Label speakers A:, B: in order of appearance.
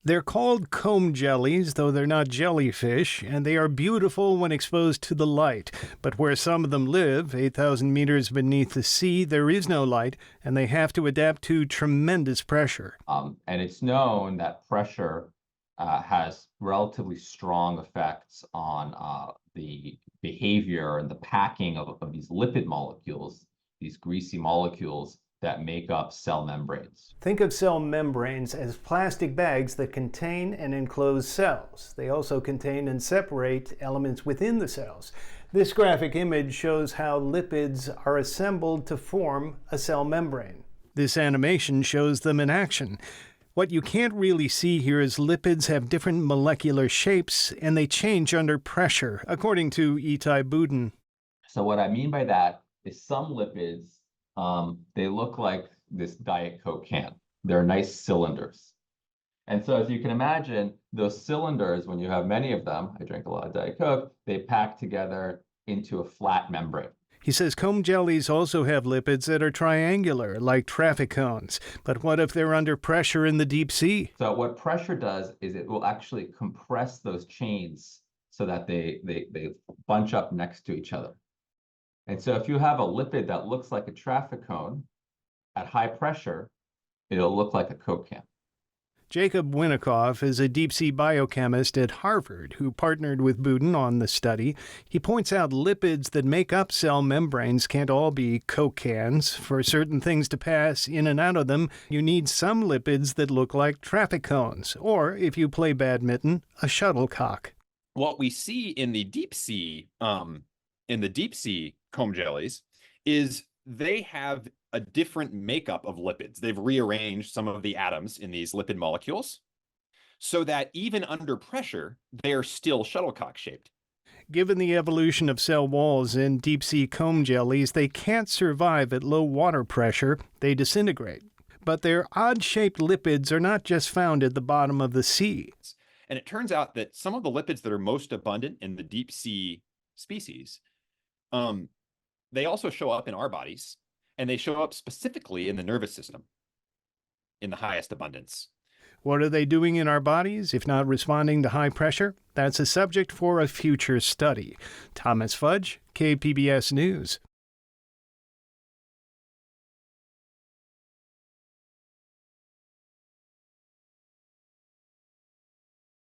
A: They're called comb jellies, though they're not jellyfish, and they are beautiful when exposed to the light. But where some of them live, 8,000 meters beneath the sea, there is no light, and they have to adapt to tremendous pressure.
B: And it's known that pressure has relatively strong effects on the behavior and the packing of these lipid molecules, these greasy molecules that make up cell membranes.
A: Think of cell membranes as plastic bags that contain and enclose cells. They also contain and separate elements within the cells. This graphic image shows how lipids are assembled to form a cell membrane. This animation shows them in action. What you can't really see here is lipids have different molecular shapes and they change under pressure, according to Itai Budin.
B: So what I mean by that is some lipids, they look like this Diet Coke can. They're nice cylinders. And so as you can imagine, those cylinders, when you have many of them, I drink a lot of Diet Coke, they pack together into a flat membrane.
A: He says comb jellies also have lipids that are triangular, like traffic cones. But what if they're under pressure in the deep sea?
B: So what pressure does is it will actually compress those chains so that they bunch up next to each other. And so if you have a lipid that looks like a traffic cone at high pressure, it'll look like a Coke can.
A: Jacob Winikoff is a deep-sea biochemist at Harvard who partnered with Budin on the study. He points out lipids that make up cell membranes can't all be Coke cans. For certain things to pass in and out of them, you need some lipids that look like traffic cones, or, if you play badminton, a shuttlecock.
C: What we see in the deep sea, comb jellies, is they have a different makeup of lipids. They've rearranged some of the atoms in these lipid molecules so that even under pressure, they are still shuttlecock shaped.
A: Given the evolution of cell walls in deep-sea comb jellies, they can't survive at low water pressure. They disintegrate. But their odd-shaped lipids are not just found at the bottom of the sea.
C: And it turns out that some of the lipids that are most abundant in the deep sea species, they also show up in our bodies, and they show up specifically in the nervous system in the highest abundance.
A: What are they doing in our bodies, if not responding to high pressure? That's a subject for a future study. Thomas Fudge, KPBS News.